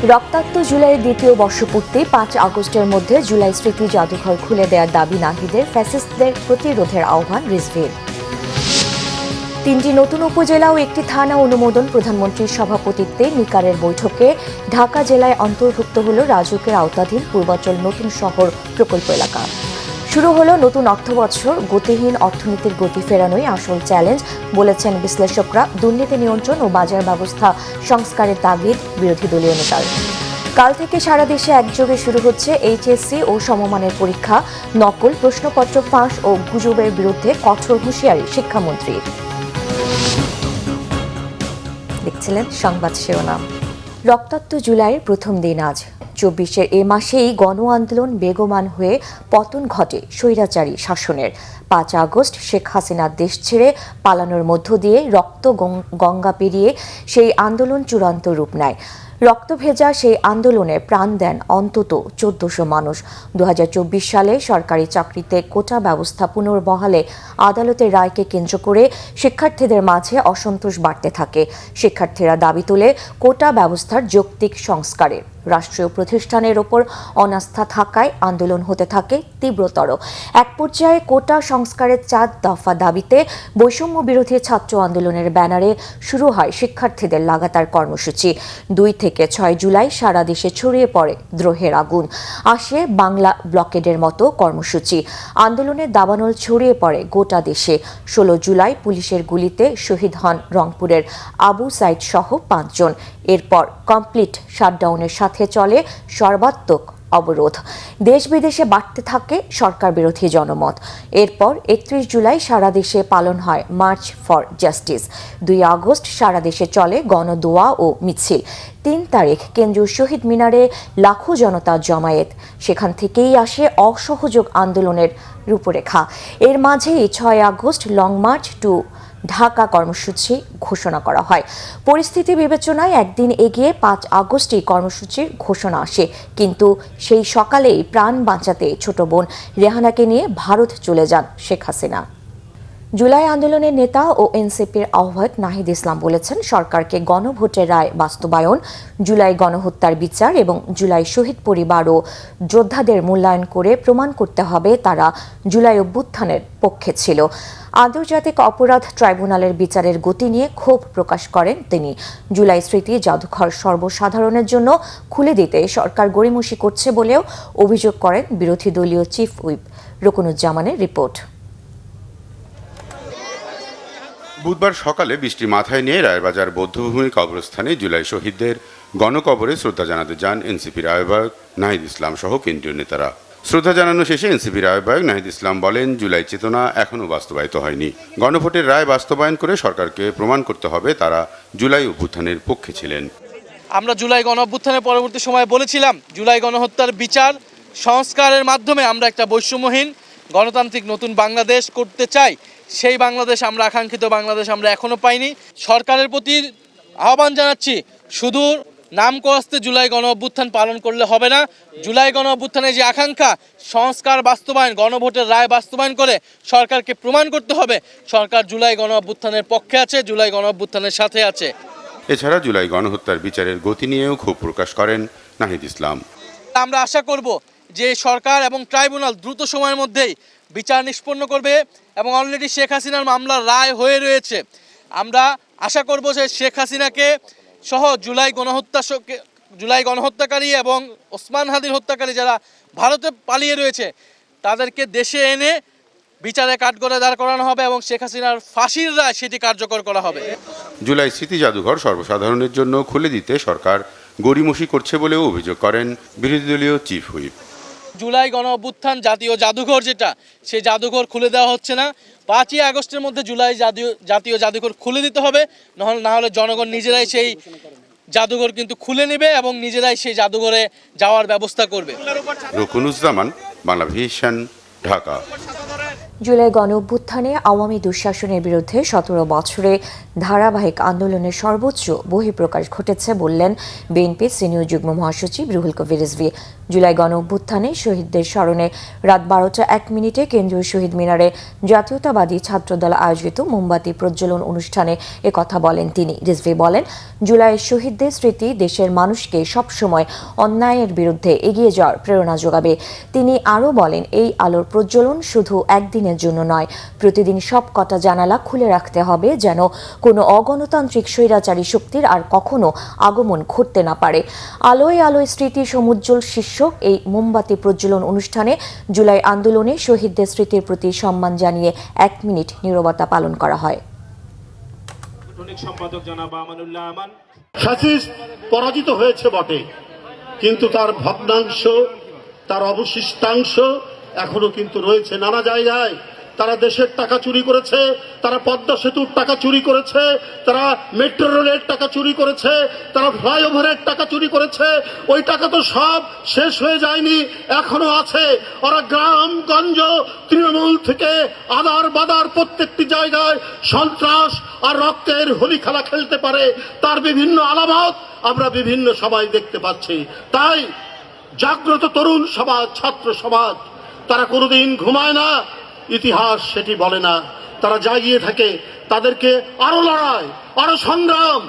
রক্তাক্ত জুলাইয়ের দ্বিতীয় বর্ষপূর্তি ৫ আগস্টের মধ্যে জুলাই স্মৃতি জাদুঘর খুলে দেওয়ার দাবি নাহিদের, ফ্যাসিস্টদের প্রতিরোধের আহ্বান রিজভীর। ৩টি নতুন উপজেলা ও একটি থানা অনুমোদন প্রধানমন্ত্রীর সভাপতিত্বে নিকারের বৈঠকে ঢাকা জেলায় অন্তর্ভুক্ত হল রাজুকের আওতাধীন পূর্বাঞ্চল নতুন শহর প্রকল্প এলাকা। শুরু হলো নতুন অর্থবছর, গতিহীন অর্থনীতির গতি ফেরানোই আসল চ্যালেঞ্জ বলেছেন বিশ্লেষকরা। দুর্নীতি নিয়ন্ত্রণ ও বাজার ব্যবস্থা সংস্কারের তাগিদ বিরোধী দলীয় নেতার। কাল থেকে সারা দেশে একযোগে শুরু হচ্ছে এইচএসসি ও সমমানের পরীক্ষা। নকল প্রশ্নপত্র ফাঁস ও গুজবের বিরুদ্ধে কঠোর হুঁশিয়ারি শিক্ষামন্ত্রীর। দেখছিলেন সংবাদ শিরোনাম। রক্তাক্ত জুলাইয়ের প্রথম দিন আজ। ২৪-এর এ মাসেই গণ আন্দোলন বেগবান হয়ে পতন ঘটে স্বৈরাচারী শাসনের। ৫ আগস্ট শেখ হাসিনা দেশ ছেড়ে পালানোর মধ্য দিয়ে রক্ত গঙ্গা পেরিয়ে সেই আন্দোলন চূড়ান্ত রূপ নেয়। রক্ত ভেজা সেই আন্দোলনে প্রাণ দেন অন্তত ১৪০০ মানুষ। ২০২৪ সালে সরকারি চাকরিতে কোটা ব্যবস্থা পুনর্বহালে আদালতের রায়কে কেন্দ্র করে শিক্ষার্থীদের মাঝে অসন্তোষ বাড়তে থাকে। শিক্ষার্থীরা দাবি তোলে কোটা ব্যবস্থার যৌক্তিক সংস্কারের। রাষ্ট্রীয় প্রতিষ্ঠানের ওপর অনাস্থা থাকায় আন্দোলন হতে থাকে তীব্রতর। এক পর্যায়ে কোটা সংস্কারের ৪ দফা দাবিতে বৈষম্য বিরোধী ছাত্র আন্দোলনের ব্যানারে শুরু হয় শিক্ষার্থীদের লাগাতার কর্মসূচি। ২ থেকে ৬ জুলাই সারা দেশে ছড়িয়ে পড়ে দ্রোহের আগুন। আসে বাংলা ব্লকেডের মতো কর্মসূচি। আন্দোলনের দাবানল ছড়িয়ে পড়ে গোটা দেশে। ১৬ জুলাই পুলিশের গুলিতে শহীদ হন রংপুরের আবু সাইদ সহ ৫ জন। এরপর কমপ্লিট শাটডাউনের সাথে চলে সর্বাত্মক অবরোধ। দেশ বিদেশে বাড়তে থাকে সরকার বিরোধী জনমত। এরপর ৩১ জুলাই সারা দেশে পালন হয় মার্চ ফর জাস্টিস। ২ আগস্ট সারা দেশে চলে গণদোয়া ও মিছিল। ৩ তারিখ কেন্দ্রীয় শহীদ মিনারে লাখো জনতা জমায়েত। সেখান থেকেই আসে অসহযোগ আন্দোলনের রূপরেখা। এর মাঝেই ৬ August long march to Dhaka কর্মসূচি ঘোষণা করা হয়। পরিস্থিতি বিবেচনায় একদিন এগিয়ে ৫ আগস্টই কর্মসূচির ঘোষণা আসে। কিন্তু সেই সকালেই প্রাণ বাঁচাতে ছোট বোন রেহানাকে নিয়ে ভারত চলে যান শেখ হাসিনা। জুলাই আন্দোলনের নেতা ও এনসিপির আহ্বায়ক নাহিদ ইসলাম বলেছেন, সরকারকে গণভোটের রায় বাস্তবায়ন, জুলাই গণহত্যার বিচার এবং জুলাই শহীদ পরিবার ও যোদ্ধাদের মূল্যায়ন করে প্রমাণ করতে হবে তারা জুলাই অভ্যুত্থানের পক্ষে ছিল। আন্তর্জাতিক অপরাধ ট্রাইব্যুনালের বিচারের গতি নিয়ে ক্ষোভ প্রকাশ করেন তিনি। জুলাই স্মৃতি জাদুঘর সর্বসাধারণের জন্য খুলে দিতে সরকার গড়িমসি করছে বলেও অভিযোগ করেন বিরোধী দলীয় চিফ হুইপ রুকনুজ্জামানের রিপোর্ট। বুধবার সকালে বৃষ্টি মাথায় নিয়ে রায়েরবাজার বৌদ্ধভূমি কবরস্থানে জুলাই শহীদদের গণকবরে শ্রদ্ধা জানাতে যান এনসিপির আহ্বায়ক নাহিদ ইসলাম সহ কেন্দ্রীয় নেতারা। শ্রদ্ধা জানানো শেষে এনসিপির আহ্বায়ক নাহিদ ইসলাম বলেন, জুলাই চেতনা এখনও বাস্তবায়িত হয়নি। গণভোটের রায় বাস্তবায়ন করে সরকারকে প্রমাণ করতে হবে তারা জুলাই অভ্যুত্থানের পক্ষে ছিলেন। আমরা জুলাই গণ অভ্যুত্থানের পরবর্তী সময়ে বলেছিলাম, জুলাই গণহত্যার বিচার সংস্কারের মাধ্যমে আমরা একটা বৈষম্যহীন গণতান্ত্রিক নতুন বাংলাদেশ করতে চাই। সেই বাংলাদেশ, আমরা আকাঙ্ক্ষিত বাংলাদেশ আমরা এখনো পাইনি। সরকারের প্রতি আহ্বান জানাচ্ছি, শুধু নাম কস্তে জুলাই গণ অভ্যুত্থান পালন করলে হবে না। জুলাই গণ অভ্যুত্থানের যে আকাঙ্ক্ষা, সংস্কার বাস্তবায়ন, গণভোটের রায় বাস্তবায়ন করে সরকারকে প্রমাণ করতে হবে সরকার জুলাই গণ অভ্যুত্থানের পক্ষে আছে, জুলাই গণ অভ্যুত্থানের সাথে আছে। এছাড়া জুলাই গণহত্যার বিচারের গতি নিয়েও ক্ষোভ প্রকাশ করেন নাহিদ ইসলাম। আমরা আশা করব যে সরকার এবং ট্রাইব্যুনাল দ্রুত সময়ের মধ্যেই বিচার নিষ্পন্ন করবে এবং অলরেডি শেখ হাসিনার মামলার রায় হয়ে রয়েছে। আমরা আশা করব যে শেখ হাসিনাকে সহ জুলাই গণহত্যাকারী এবং ওসমান হাদির হত্যাকারী যারা ভারতে পালিয়ে রয়েছে তাদেরকে দেশে এনে বিচারে কাঠগড়ায় দাঁড় করানো হবে এবং শেখ হাসিনার ফাঁসির রায় সেটি কার্যকর করা হবে। জুলাই স্মৃতি জাদুঘর সর্বসাধারণের জন্য খুলে দিতে সরকার গড়িমসি করছে বলেও অভিযোগ করেন বিরোধী দলীয় চিফ হুইপ। জুলাই গণ অভ্যুত্থান জাতীয় জাদুঘর যেটা, সেই জাদুঘর খুলে দেওয়া হচ্ছে না। ৫ই আগস্টের মধ্যে জুলাই জাতীয় জাদুঘর খুলে দিতে হবে, না হলে জনগণ নিজেরাই সেই জাদুঘর কিন্তু খুলে নেবে এবং নিজেরাই সেই জাদুঘরে যাওয়ার ব্যবস্থা করবে। রুকনুজ্জামান, বাংলা ভিশন, ঢাকা। জুলাই গণ অভ্যুত্থানে আওয়ামী দুঃশাসনের বিরুদ্ধে ১৭ বছরে ধারাবাহিক আন্দোলনের সর্বোচ্চ বহিঃপ্রকাশ ঘটেছে বললেন বিএনপির সিনিয়র যুগ্ম মহাসচিব রুহুল কবির রিজভী। জুলাই গণ অভ্যুত্থানে শহীদদের স্মরণে রাত 12টা 1 মিনিটে কেন্দ্রীয় শহীদ মিনারে জাতীয়তাবাদী ছাত্রদল আয়োজিত মোমবাতি প্রজ্বলন অনুষ্ঠানে একথা বলেন তিনি। রিজভী বলেন, জুলাইয়ের শহীদদের স্মৃতি দেশের মানুষকে সবসময় অন্যায়ের বিরুদ্ধে এগিয়ে যাওয়ার প্রেরণা যোগাবে। তিনি আরও বলেন, এই আলোর প্রজ্বলন শুধু একদিনের জন্য নয়, প্রতিদিন সব কটা জানালা খুলে রাখতে হবে যেন কোনো অগণতান্ত্রিক স্বৈরাচারী শক্তির আর কখনো আগমন ঘটতে না পারে। আলোয় আলোয় স্মৃতি সমুজ্জ্বল শীর্ষক এই মোমবাতি প্রজ্বলন অনুষ্ঠানে জুলাই আন্দোলনে শহীদদের স্মৃতির প্রতি সম্মান জানিয়ে 1 মিনিট নীরবতা পালন করা হয়। ফ্যাসিস্ট পরাজিত হয়েছে বটে, কিন্তু তার ভগ্নাংশ, তার অবশিষ্টাংশ এখনো কিন্তু রয়েছে নানা জায়গায়। তারা দেশের টাকা চুরি করেছে, তারা পদ্মা সেতুর টাকা চুরি করেছে, তারা মেট্রো রেলের টাকা চুরি করেছে, তারা ফ্লাইওভারের টাকা চুরি করেছে। ওই টাকা তো সব শেষ হয়ে যায়নি, এখনো আছে। ওরা গ্রামগঞ্জ তৃণমূল থেকে আদার বাদার প্রত্যেকটি জায়গায় সন্ত্রাস আর রক্তের হোলি খেলা খেলতে পারে, তার বিভিন্ন আলামত আমরা বিভিন্ন সবাই দেখতে পাচ্ছি। তাই জাগ্রত তরুণ সমাজ, ছাত্র সমাজ, তারা কোনোদিন ঘুমায় না, ইতিহাস সেটি বলে না, তারা জাগিয়ে থাকে। তাদেরকে আরো লড়াই, আরো সংগ্রাম,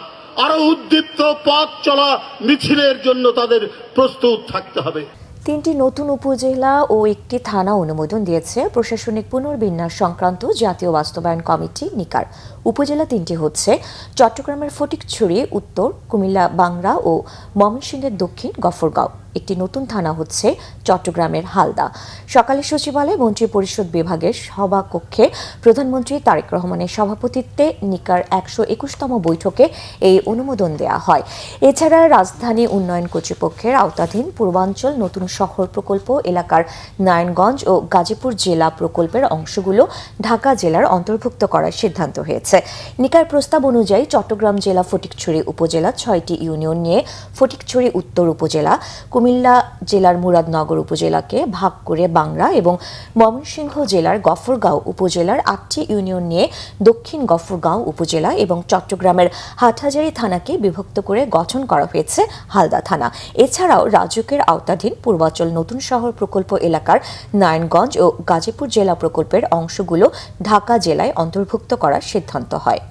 আরো উদ্দীপ্ত পথ চলা মিছিলের জন্য তাদের প্রস্তুত থাকতে হবে। 3টি নতুন উপজেলা ও 1টি থানা অনুমোদন দিয়েছে প্রশাসনিক পুনর্বিন্যাস সংক্রান্ত জাতীয় বাস্তবায়ন কমিটি নিকার। উপজেলা 3টি হচ্ছে চট্টগ্রামের ফটিকছড়ি উত্তর, কুমিল্লা বাংরা ও ময়মনসিংহের দক্ষিণ গফরগাঁও। একটি নতুন থানা হচ্ছে চট্টগ্রামের হালদা। সকালে সচিবালয় মন্ত্রী পরিষদ বিভাগের সভাকক্ষে প্রধানমন্ত্রী তারেক রহমানের সভাপতিত্বে নিকার 121তম বৈঠকে এই অনুমোদন দেওয়া হয়। এছাড়া রাজধানী উন্নয়ন কর্তৃপক্ষের আওতাধীন পূর্বাঞ্চল নতুন শহর প্রকল্প এলাকার নারায়ণগঞ্জ ও গাজীপুর জেলা প্রকল্পের অংশগুলো ঢাকা জেলার অন্তর্ভুক্ত করার সিদ্ধান্ত হয়েছে। নিকার প্রস্তাব অনুযায়ী চট্টগ্রাম জেলা ফটিকছড়ি উপজেলা 6টি ইউনিয়ন নিয়ে ফটিকছড়ি উত্তর উপজেলা, কুমিল্লা জেলার মুরাদনগর উপজেলাকে ভাগ করে বাংরা এবং ময়মনসিংহ জেলার গফরগাঁও উপজেলার 8টি ইউনিয়ন নিয়ে দক্ষিণ গফরগাঁও উপজেলা এবং চট্টগ্রামের হাটহাজারী থানাকে বিভক্ত করে গঠন করা হয়েছে হালদা থানা। এছাড়াও রাজুকের আওতাধীন পূর্বাঞ্চল নতুন শহর প্রকল্প এলাকার নারায়ণগঞ্জ ও গাজীপুর জেলা প্রকল্পের অংশগুলো ঢাকা জেলায় অন্তর্ভুক্ত করার সিদ্ধান্ত হয়।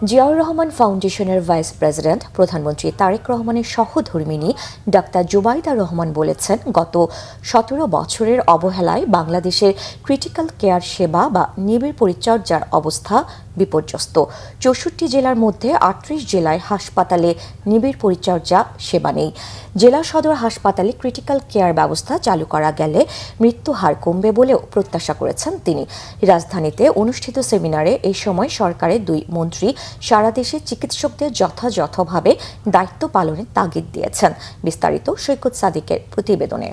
জিয়াউর রহমান ফাউন্ডেশনের ভাইস প্রেসিডেন্ট প্রধানমন্ত্রী তারেক রহমানের সহধর্মিণী ডাক্তার জুবাইদা রহমান বলেছেন, গত 17 বছরের অবহেলায় বাংলাদেশের ক্রিটিক্যাল কেয়ার সেবা বা নিবিড় পরিচর্যার অবস্থা বিপর্যস্ত। 64 জেলার মধ্যে 38 জেলায় হাসপাতালে নিবিড় পরিচর্যা সেবা নেই। জেলা সদর হাসপাতালে ক্রিটিক্যাল কেয়ার ব্যবস্থা চালু করা গেলে মৃত্যু হার কমবে বলেও প্রত্যাশা করেছেন তিনি। রাজধানীতে অনুষ্ঠিত সেমিনারে এই সময় সরকারের 2 মন্ত্রী সারা দেশে চিকিৎসকদের যথাযথভাবে দায়িত্ব পালনের তাগিদ দিয়েছেন। বিস্তারিত সৈকত সাদিকের প্রতিবেদনে।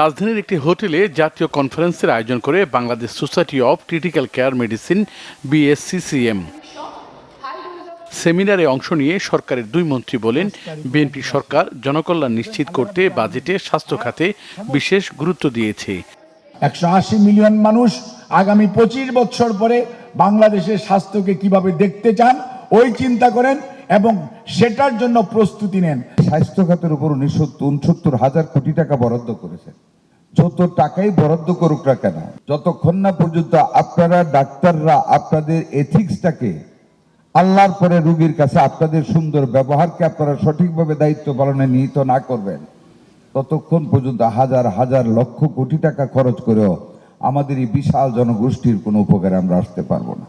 রাজধানীর একটি হোটেলে জাতীয় কনফারেন্সের আয়োজন করে Bangladesh society of critical care medicine BSCCM। সেমিনারে অংশ নিয়ে সরকারের 2 মন্ত্রী বলেন, বিএনপি সরকার জনকল্যাণ নিশ্চিত করতে বাজেটে স্বাস্থ্য খাতে বিশেষ গুরুত্ব দিয়েছে। 180 মিলিয়ন মানুষ আগামী 25 বছর পরে বাংলাদেশের স্বাস্থ্যকে কিভাবে দেখতে চান ওই চিন্তা করেন এবং সেটার জন্য প্রস্তুতি নেন। স্বাস্থ্য খাতের উপর 169,000 কোটি টাকা বরাদ্দ করেছেন। যত টাকাই বরাদ্দ করুক না কেন, যতক্ষণ না পর্যন্ত আপনারা ডাক্তাররা আপনাদের এথিক্সটাকে আল্লাহর পরে রোগীর কাছে আপনাদের সুন্দর ব্যবহারকে আপনারা সঠিকভাবে দায়িত্ব পালনে নিহিত না করবেন, ততক্ষণ পর্যন্ত হাজার হাজার লক্ষ কোটি টাকা খরচ করেও আমাদের এই বিশাল জনগোষ্ঠীর কোনো উপকারে আমরা আসতে পারবো না।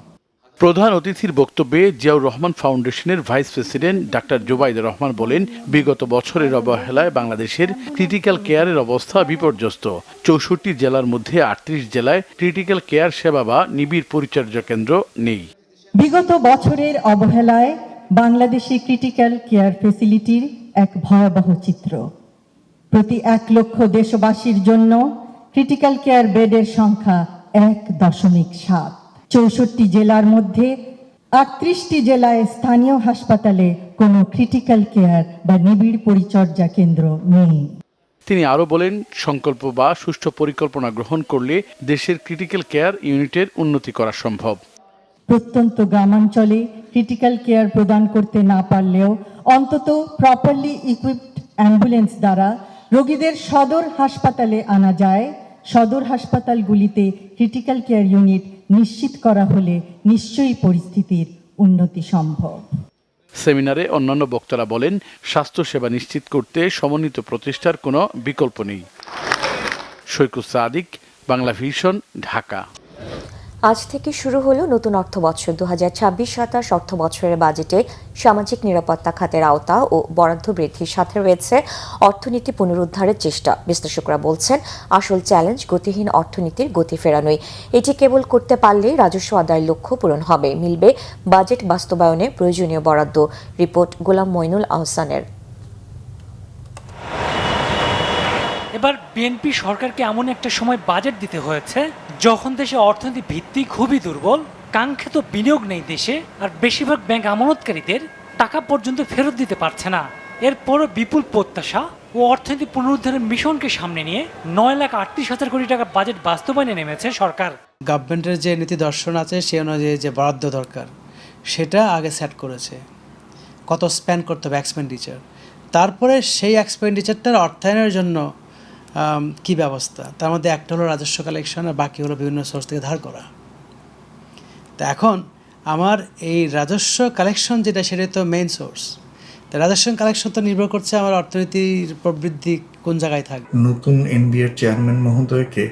প্রধান অতিথির বক্তব্যে জিয়াউর রহমান ফাউন্ডেশনের vice president doctor Zubaida Rahman বলেন, বিগত বছরের অবহেলায় বাংলাদেশের ক্রিটিক্যাল কেয়ারের অবস্থা বিপর্যস্ত। 64 জেলার মধ্যে 38 জেলায় ক্রিটিক্যাল কেয়ার সেবা বা নিবিড় পরিচর্যা কেন্দ্র নেই। বিগত বছরের অবহেলায় বাংলাদেশি ক্রিটিক্যাল কেয়ার ফ্যাসিলিটির এক ভয়াবহ চিত্র। প্রতি 1 লক্ষ দেশবাসীর জন্য ক্রিটিক্যাল কেয়ার বেডের সংখ্যা 1.7। 64 জেলার মধ্যে 38টি জেলায় স্থানীয় হাসপাতালে কোনো ক্রিটিক্যাল কেয়ার বা নিবিড় পরিচর্যা কেন্দ্র নেই। তিনি আরও বলেন, সংকল্প বা সুষ্ঠু পরিকল্পনা গ্রহণ করলে দেশের ক্রিটিক্যাল কেয়ার ইউনিটের উন্নতি করা সম্ভব। প্রত্যন্ত গ্রামাঞ্চলে ক্রিটিক্যাল কেয়ার প্রদান করতে না পারলেও অন্তত প্রপারলি ইকুইপড অ্যাম্বুলেন্স দ্বারা রোগীদের সদর হাসপাতালে আনা যায়। সদর হাসপাতালগুলিতে ক্রিটিক্যাল কেয়ার ইউনিট নিশ্চিত করা হলে নিশ্চয়ই পরিস্থিতির উন্নতি সম্ভব। সেমিনারে অন্যান্য বক্তারা বলেন, স্বাস্থ্যসেবা নিশ্চিত করতে সমন্বিত প্রচেষ্টার কোনো বিকল্প নেই। সৈকুল সাদিক, বাংলা ভিশন, ঢাকা। আজ থেকে শুরু হলো নতুন অর্থবছর। 2026-27 অর্থ বছরের বাজেটে সামাজিক নিরাপত্তা খাতের আওতা ও বরাদ্দ বৃদ্ধির সাথে রয়েছে অর্থনীতি পুনরুদ্ধারের চেষ্টা। বিশ্লেষকরা বলছেন, আসল চ্যালেঞ্জ গতিহীন অর্থনীতির গতি ফেরানোই। এটি কেবল করতে পারলে রাজস্ব আদায়ের লক্ষ্য পূরণ হবে, মিলবে বাজেট বাস্তবায়নে প্রয়োজনীয় বরাদ্দ। রিপোর্ট গোলাম মইনুল আহসানের। এবার বিএনপি সরকারকে এমন একটা সময় বাজেট দিতে হয়েছে যখন দেশে অর্থনীতি ভিত্তি খুবই দুর্বল, কাঙ্ক্ষিত বিনিয়োগ নেই দেশে, আর বেশিরভাগ ব্যাংক আমানতকারীদের টাকা পর্যন্ত ফেরত দিতে পারছে না। এরপরও বিপুল প্রত্যাশা ও অর্থনীতি পুনরুদ্ধারের মিশনকে সামনে নিয়ে 9,38,000 কোটি টাকা বাজেট বাস্তবায়নে নেমেছে সরকার। গভর্নমেন্টের যে নীতি দর্শন আছে সে অনুযায়ী যে বরাদ্দ দরকার সেটা আগে সেট করেছে, কত স্পেন্ড করতে হবে এক্সপেন্ডিচার, তারপরে সেই এক্সপেন্ডিচারটার অর্থায়নের জন্য কি ব্যবস্থা। তার মধ্যে একটা হলো রাজস্ব কালেকশন আর বাকি হলো বিভিন্ন সোর্স থেকে ধার করা। তা এখন আমার এই রাজস্ব কালেকশন যেটা সেটা তো মেইন সোর্স। তা রাজস্ব কালেকশন তো নির্ভর করছে আমার অর্থনীতির প্রবৃদ্ধি কোন জায়গায় থাকবে। নতুন এনবিআর চেয়ারম্যান মহোদয়কে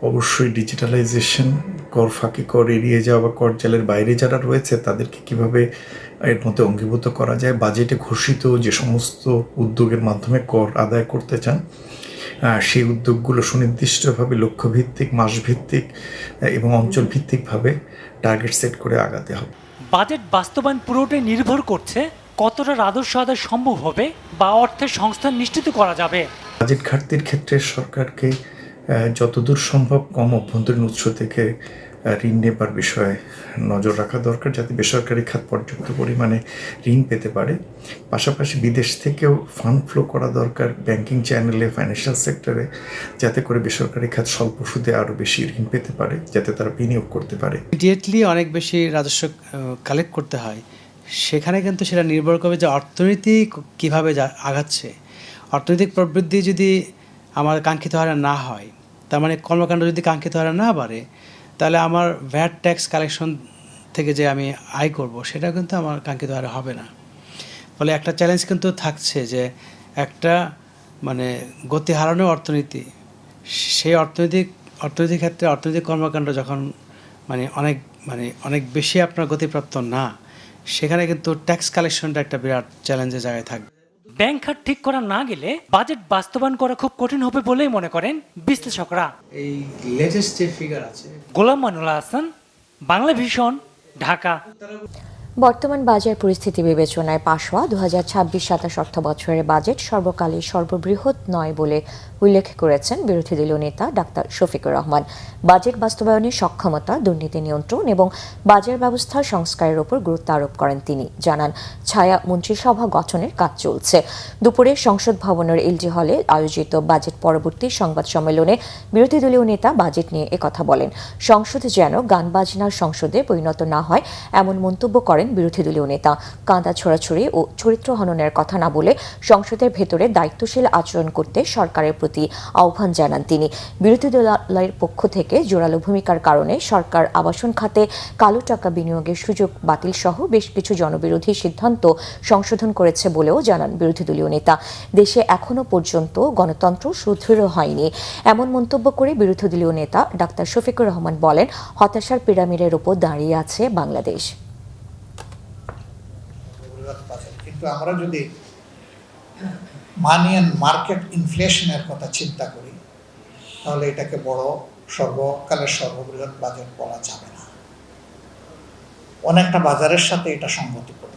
অবশ্যই ডিজিটালাইজেশন, কর ফাঁকি, কর এড়িয়ে যাওয়া বা কর জালের বাইরে যারা রয়েছে তাদেরকে কিভাবে এর মধ্যে অঙ্গীভূত করা যায়, বাজেটে ঘোষিত যে সমস্ত উদ্যোগের মাধ্যমে কর আদায় করতে চান সেই উদ্যোগগুলো সুনির্দিষ্টভাবে লক্ষ্যভিত্তিক, মাসভিত্তিক এবং অঞ্চলভিত্তিকভাবে টার্গেট সেট করে আগাতে হবে। বাজেট বাস্তবায়ন পুরোটাই নির্ভর করছে কতটা রাজস্ব আদায় সম্ভব হবে বা অর্থের সংস্থান নিশ্চিত করা যাবে। বাজেট ঘাটতির ক্ষেত্রে সরকারকে যতদূর সম্ভব কম অভ্যন্তরীণ উৎস থেকে ঋণ নেবার বিষয়ে নজর রাখা দরকার, যাতে বেসরকারি খাত পর্যাপ্ত পরিমাণে ঋণ পেতে পারে। পাশাপাশি বিদেশ থেকেও ফান্ড ফ্লো করা দরকার ব্যাংকিং চ্যানেলে, ফাইন্যান্সিয়াল সেক্টরে, যাতে করে বেসরকারি খাত স্বল্প সুদে আরও বেশি ঋণ পেতে পারে, যাতে তারা বিনিয়োগ করতে পারে। ইমিডিয়েটলি অনেক বেশি রাজস্ব কালেক্ট করতে হয়, সেখানে কিন্তু সেটা নির্ভর করবে যে অর্থনীতি কীভাবে আগাচ্ছে। অর্থনৈতিক প্রবৃদ্ধি যদি আমার কাঙ্ক্ষিত হারে না হয়, তার মানে কর্মকাণ্ড যদি কাঙ্ক্ষিত হারে না বাড়ে, তাহলে আমার ভ্যাট ট্যাক্স কালেকশন থেকে যে আমি আয় করব সেটা কিন্তু আমার কাঙ্ক্ষিত হারে হবে না। ফলে একটা চ্যালেঞ্জ কিন্তু থাকছে যে একটা মানে গতি হারানো অর্থনীতি, সেই অর্থনৈতিক ক্ষেত্রে অর্থনৈতিক কর্মকাণ্ড যখন অনেক বেশি আপনার গতিপ্রাপ্ত না, সেখানে কিন্তু ট্যাক্স কালেকশনটা একটা বিরাট চ্যালেঞ্জের জায়গায় থাকবে। ব্যাংক খাত ঠিক করা না গেলে বাজেট বাস্তবায়ন করা খুব কঠিন হবে বলেই মনে করেন বিশ্লেষকরা। এই লেটেস্ট যে ফিগার আছে। গোলাম মইনুল আহসান, বাংলা ভিশন, ঢাকা। বর্তমান বাজার পরিস্থিতি বিবেচনায় পাশ হওয়া 2026-27 অর্থ বছরের বাজেট সর্বকালের সর্ববৃহৎ নয় বলে উল্লেখ করেছেন বিরোধী দলীয় নেতা ডাক্তার শফিকুর রহমান। বাজেট বাস্তবায়নের সক্ষমতা, দুর্নীতি নিয়ন্ত্রণ এবং বাজার ব্যবস্থার সংস্কারের উপর গুরুত্ব আরোপ করেন তিনি। জানান, ছায়া মন্ত্রিসভা গঠনের কাজ চলছে। দুপুরে সংসদ ভবনের এলজি হলে আয়োজিত বাজেট পরবর্তী সংবাদ সম্মেলনে বিরোধী দলীয় নেতা বাজেট নিয়ে একথা বলেন। সংসদ যেন গান বাজনার সংসদে পরিণত না হয় এমন মন্তব্য করেন বিরোধী দলীয় নেতা। কাঁদা ছোড়াছুড়ি ও চরিত্র হননের কথা না বলে সংসদের ভেতরে দায়িত্বশীল আচরণ করতে সরকারের প্রতি আহ্বান জানান তিনি। বিরোধী দলের পক্ষ থেকে জোরালো ভূমিকার কারণে সরকার আবাসন খাতে কালো টাকা বিনিয়োগের সুযোগ বাতিল সহ বেশ কিছু জনবিরোধী সিদ্ধান্ত সংশোধন করেছে বলেও জানান বিরোধী দলীয় নেতা। দেশে এখনো পর্যন্ত গণতন্ত্র সুদৃঢ় হয়নি এমন মন্তব্য করে বিরোধী দলীয় নেতা ডাক্তার শফিকুর রহমান বলেন, হতাশার পিরামিডের উপর দাঁড়িয়ে আছে বাংলাদেশ। কিন্তু আমরা যদি মানি অ্যান্ড মার্কেট ইনফ্লেশনের কথা চিন্তা করি, তাহলে এটাকে সর্বকালের সর্ববৃহৎ বাজেট বলা যাবে না। অনেকটা বাজারের সাথে এটা সংগতিপূর্ণ।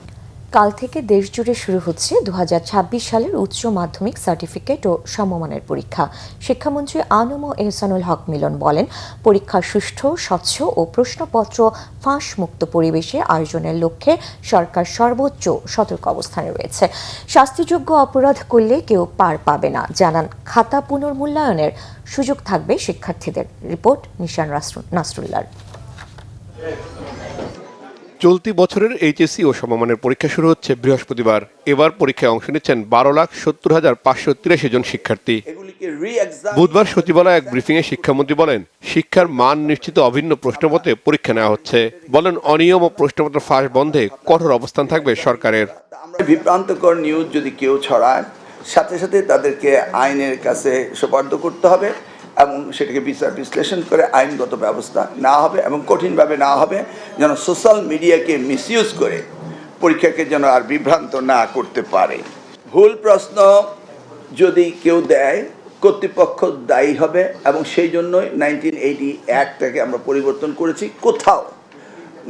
কাল থেকে দেশজুড়ে শুরু হচ্ছে 2026 সালের উচ্চ মাধ্যমিক সার্টিফিকেট ও সমমানের পরীক্ষা। শিক্ষামন্ত্রী আনম এহসানুল হক মিলন বলেন, পরীক্ষা সুষ্ঠু, স্বচ্ছ ও প্রশ্নপত্র ফাঁস মুক্ত পরিবেশে আয়োজনের লক্ষ্যে সরকার সর্বোচ্চ সতর্ক অবস্থানে রয়েছে। শাস্তিযোগ্য অপরাধ করলে কেউ পার পাবে না, জানান খাতা পুনর্মূল্যায়নের সুযোগ থাকবে শিক্ষার্থীদের। রিপোর্ট নিশান নাসরুল্লাহর। চলতি বছরের এইচএসসি ও সমমানের পরীক্ষা শুরু হচ্ছে বৃহস্পতিবার। এবার পরীক্ষায় অংশ নিচ্ছেন 12,70,583 জন শিক্ষার্থী। বুধবার সচিবালয়ে এক ব্রিফিংয়ে শিক্ষামন্ত্রী বলেন, শিক্ষার মান নিশ্চিত অভিন্ন প্রশ্নপত্রে পরীক্ষা নেওয়া হচ্ছে। বলেন, অনিয়ম ও প্রশ্নপত্র ফাঁস বন্ধে কঠোর অবস্থান থাকবে সরকারের। বিভ্রান্তকর নিউজ যদি কেউ ছড়ায়, সাথে সাথে তাদেরকে আইনের কাছে সোপর্দ করতে হবে এবং সেটাকে বিচার বিশ্লেষণ করে আইনগত ব্যবস্থা নেওয়া হবে এবং কঠিনভাবে নেওয়া হবে, যেন সোশ্যাল মিডিয়াকে মিসইউজ করে পরীক্ষাকে যেন আর বিভ্রান্ত না করতে পারে। ভুল প্রশ্ন যদি কেউ দেয়, কর্তৃপক্ষ দায়ী হবে এবং সেই জন্যই 1980 অ্যাক্টটাকে আমরা পরিবর্তন করেছি। কোথাও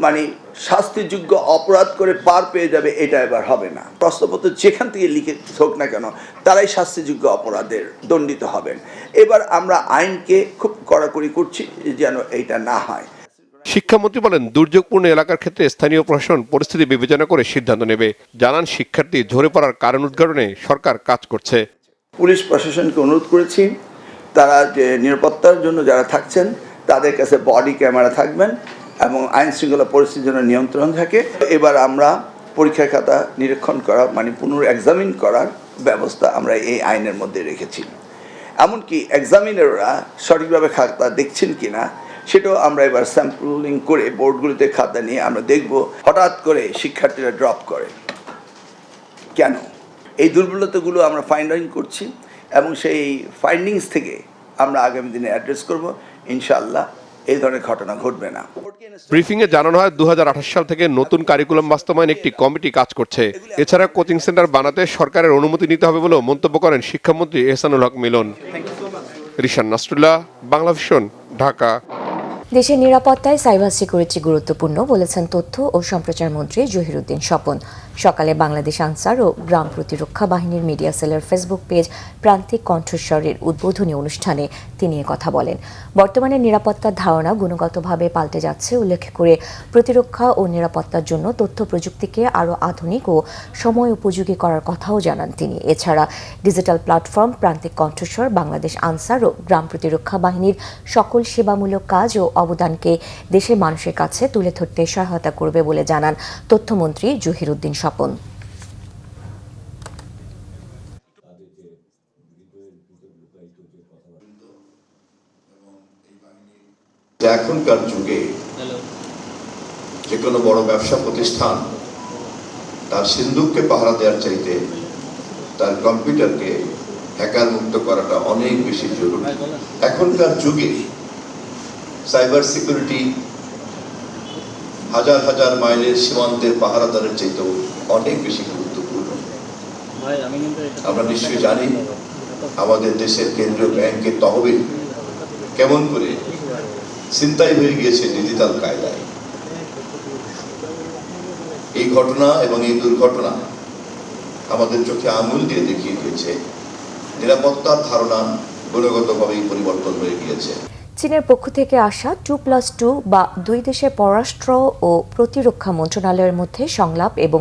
মানে শাস্তিযোগ্য অপরাধ করে পার পেয়ে যাবে, এটা এবার হবে না। প্রশ্নপত্র যেখান থেকে লিখে হোক না কেন, তারাই শাস্তিযোগ্য অপরাধের দণ্ডিত হবেন। এবার আমরা আইনকে খুব কড়াকড়ি করছি যেন এইটা না হয়। শিক্ষামন্ত্রী বলেন, দুর্যোগপূর্ণ এলাকার ক্ষেত্রে স্থানীয় প্রশাসন পরিস্থিতি বিবেচনা করে সিদ্ধান্ত নেবে। জানান, শিক্ষার্থী ঝরে পড়ার কারণ উদ্ঘাটনে সরকার কাজ করছে। পুলিশ প্রশাসনকে অনুরোধ করেছি, তারা যে নিরাপত্তার জন্য যারা থাকছেন তাদের কাছে বডি ক্যামেরা থাকবেন এবং আইন শৃঙ্খলা পরিস্থিতির জন্য নিয়ন্ত্রণ থাকে। এবার আমরা পরীক্ষার খাতা নিরীক্ষণ করা মানে পুনর্এক্সামিন করার ব্যবস্থা আমরা এই আইনের মধ্যে রেখেছি। এমনকি এক্সামিনাররা সঠিকভাবে খাতা দেখছেন কিনা সেটাও আমরা এবার স্যাম্পলিং করে বোর্ডগুলিতে খাতা নিয়ে আমরা দেখব। হঠাৎ করে শিক্ষার্থীরা ড্রপ করে কেন, এই দুর্বলতাগুলো আমরা ফাইন্ড আউট করছি এবং সেই ফাইন্ডিংস থেকে আমরা আগামী দিনে অ্যাড্রেস করব। ইনশাআল্লাহ এই ধরনের ঘটনা ঘটবে না। ব্রিফিংয়ে জানানো হয়, 2028 সাল থেকে নতুন কারিকুলাম বাস্তবায়ন একটি কমিটি কাজ করছে। এছাড়া কোচিং সেন্টার বানাতে সরকারের অনুমতি নিতে হবে বলেও মন্তব্য করেন শিক্ষামন্ত্রী এহসানুল হক মিলন। রিশান নাসরুল্লাহ, বাংলা ভিশন, ঢাকা। দেশের নিরাপত্তায় সাইবার সিকিউরিটি গুরুত্বপূর্ণ বলেছেন তথ্য ও সম্প্রচার মন্ত্রী জহিরুদ্দিন স্বপন। সকালে বাংলাদেশ আনসার ও গ্রাম প্রতিরক্ষা বাহিনীর মিডিয়া সেলের ফেসবুক পেজ প্রান্তিক কণ্ঠস্বরের উদ্বোধনী অনুষ্ঠানে তিনি কথা বলেন। বর্তমানে নিরাপত্তার ধারণা গুণগতভাবে পাল্টে যাচ্ছে উল্লেখ করে প্রতিরক্ষা ও নিরাপত্তার জন্য তথ্য প্রযুক্তিকে আরও আধুনিক ও সময় উপযোগী করার কথাও জানান তিনি। এছাড়া ডিজিটাল প্ল্যাটফর্ম প্রান্তিক কণ্ঠস্বর বাংলাদেশ আনসার ও গ্রাম প্রতিরক্ষা বাহিনীর সকল সেবামূলক কাজ ও অবদানকে দেশের মানুষের কাছে তুলে ধরতে সহায়তা করবে বলে জানান তথ্যমন্ত্রী জহিরুদ্দিন স্বপন। এখনকার যুগে যে কোনো বড় ব্যবসা প্রতিষ্ঠান তার সিন্দুককে পাহারা দেওয়ার চাইতে তার কম্পিউটারকে হ্যাকার মুক্ত করাটা অনেক বেশি জরুরি। এখনকার যুগে সাইবার সিকিউরিটি হাজার হাজার মাইলের সীমান্তের পাহারাদারের চাইতেও অনেক বেশি গুরুত্বপূর্ণ। আমরা নিশ্চয়ই জানি আমাদের দেশের কেন্দ্রীয় ব্যাংকের তহবিল কেমন করে ছিনতাই হয়ে গিয়েছে ডিজিটাল কায়দায়। এই ঘটনা এবং এই দুর্ঘটনা আমাদের চোখে আঙুল দিয়ে দেখিয়ে দিয়েছে নিরাপত্তার ধারণা গুণগতভাবেই পরিবর্তন হয়ে গিয়েছে। চীনের পক্ষ থেকে আসা 2+2 বা দুই দেশের পররাষ্ট্র ও প্রতিরক্ষা মন্ত্রণালয়ের মধ্যে সংলাপ এবং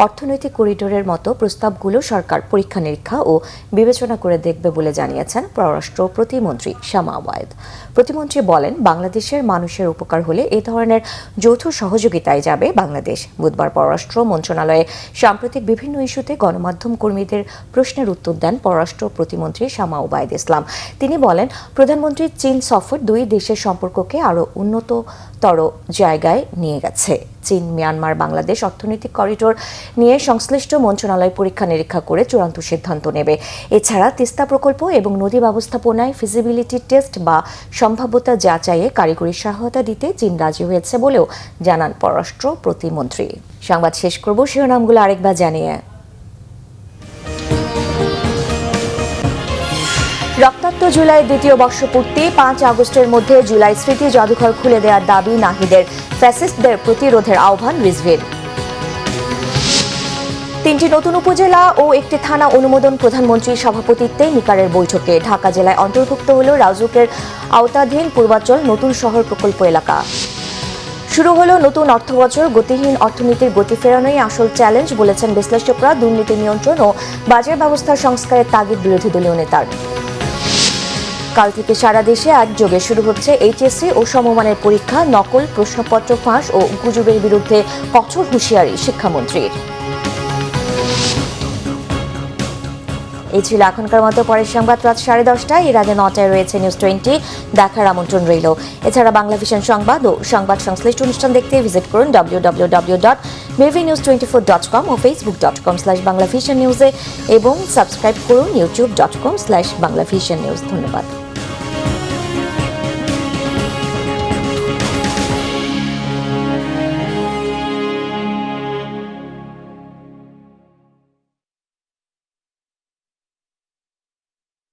অর্থনৈতিক করিডোরের মতো প্রস্তাবগুলো সরকার পরীক্ষা নিরীক্ষা ও বিবেচনা করে দেখবে বলে জানিয়েছেন পররাষ্ট্র প্রতিমন্ত্রী শামা ওয়ায়েদ। প্রতিমন্ত্রী বলেন, বাংলাদেশের মানুষের উপকার হলে এ ধরনের যৌথ সহযোগিতায় যাবে বাংলাদেশ। বুধবার পররাষ্ট্র মন্ত্রণালয়ে সাম্প্রতিক বিভিন্ন ইস্যুতে গণমাধ্যম কর্মীদের প্রশ্নের উত্তর দেন পররাষ্ট্র প্রতিমন্ত্রী শামা ওবায়দ ইসলাম। তিনি বলেন, প্রধানমন্ত্রীর চীন সফর দুই দেশের সম্পর্ককে আরও উন্নততর জায়গায় নিয়ে গেছে। চীন মিয়ানমার বাংলাদেশ অর্থনৈতিক করিডোর নিয়ে সংশ্লিষ্ট মন্ত্রণালয় পরীক্ষা নিরীক্ষা করে চূড়ান্ত সিদ্ধান্ত নেবে। এছাড়া তিস্তা প্রকল্প এবং নদী ব্যবস্থাপনায় ফিজিবিলিটি টেস্ট বা সম্ভাব্যতা যাচাইয়ে কারিগরি সহায়তা দিতে চীন রাজি হয়েছে বলেও জানান পররাষ্ট্র প্রতিমন্ত্রী। সংবাদ শেষ করব শিরোনামগুলো আরেকবার জানিয়ে। রক্তাক্ত জুলাই দ্বিতীয় বর্ষপূর্তি 5 আগস্টের মধ্যে জুলাই স্মৃতি জাদুঘর খুলে দেওয়ার দাবি নাহিদের। ফ্যাসিস্টদের প্রতিরোধের আহ্বান রিজভির। 3টি নতুন উপজেলা ও একটি থানা অনুমোদন প্রধানমন্ত্রীর সভাপতিত্বে নিকারের বৈঠকে। ঢাকা জেলায় অন্তর্ভুক্ত হল রাজউকের আওতাধীন পূর্বাঞ্চল নতুন শহর প্রকল্প এলাকা। শুরু হলো নতুন অর্থবছর, গতিহীন অর্থনীতির গতি ফেরানোই আসল চ্যালেঞ্জ বলেছেন বিশ্লেষকরা। দুর্নীতি নিয়ন্ত্রণ ও বাজার ব্যবস্থার সংস্কারের তাগিদ বিরোধী দলীয় নেতার। কাল থেকে সারা দেশে একযোগে শুরু হচ্ছে এইচএসসি ও সমমানের পরীক্ষা। নকল, প্রশ্নপত্র ফাঁস ও গুজবের বিরুদ্ধে কঠোর হুঁশিয়ারি শিক্ষামন্ত্রীর। এই ছিল এখনকার মতো। পরের সংবাদ রাত 10:30। এর আগে 9টায় রয়েছে নিউজ 20। দেখার আমন্ত্রণ রইল। এছাড়া বাংলা ভিশন সংবাদ ও সংবাদ সংশ্লিষ্ট অনুষ্ঠান দেখতে ভিজিট করুন www.tvnews24.com ও facebook.com/banglavisionnews এবং সাবস্ক্রাইব করুন youtube.com/banglavisionnews। ধন্যবাদ।